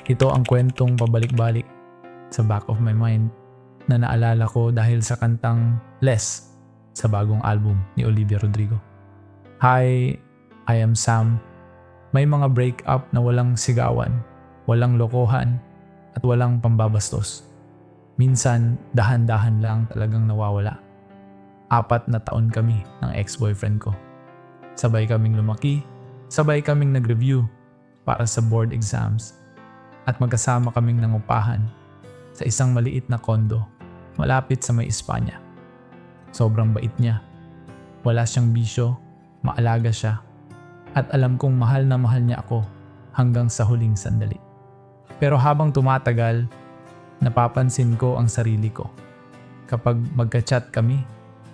Ito ang kwentong pabalik-balik sa back of my mind na naalala ko dahil sa kantang Less sa bagong album ni Olivia Rodrigo. Hi, I am Sam. May mga breakup na walang sigawan, walang lokohan, at walang pambabastos. Minsan, dahan-dahan lang talagang nawawala. 4 na taon kami ng ex-boyfriend ko. Sabay kaming lumaki, sabay kaming nag-review para sa board exams, at magkasama kaming nangupahan sa isang maliit na kondo malapit sa may Espanya. Sobrang bait niya. Wala siyang bisyo, maalaga siya, at alam kong mahal na mahal niya ako hanggang sa huling sandali. Pero habang tumatagal, napapansin ko ang sarili ko. Kapag magka-chat kami,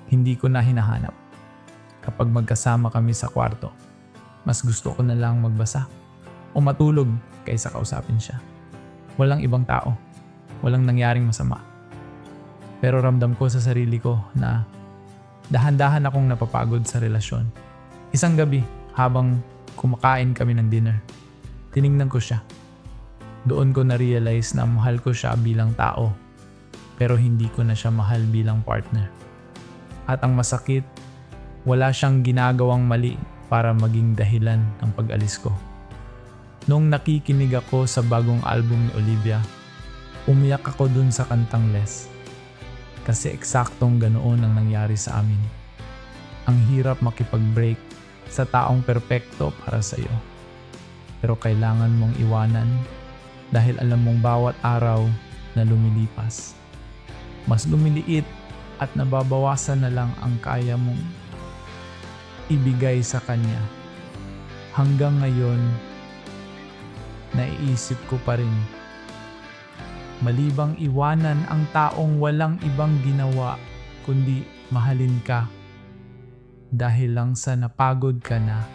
hindi ko na hinahanap. Kapag magkasama kami sa kwarto, mas gusto ko na lang magbasa o matulog kaysa kausapin siya. Walang ibang tao, walang nangyaring masama. Pero ramdam ko sa sarili ko na dahan-dahan akong napapagod sa relasyon. Isang gabi, habang kumakain kami ng dinner, tiningnan ko siya. Doon ko na-realize na mahal ko siya bilang tao, pero hindi ko na siya mahal bilang partner. At ang masakit, wala siyang ginagawang mali para maging dahilan ng pag-alis ko. Noong nakikinig ako sa bagong album ni Olivia, umiyak ako dun sa kantang Less. Kasi eksaktong ganoon ang nangyari sa amin. Ang hirap makipag-break sa taong perpekto para sa iyo. Pero kailangan mong iwanan dahil alam mong bawat araw na lumilipas, mas lumiliit at nababawasan na lang ang kaya mong ibigay sa kanya. Hanggang ngayon, naiisip ko pa rin, malibang iwanan ang taong walang ibang ginawa kundi mahalin ka dahil lang sa napagod ka na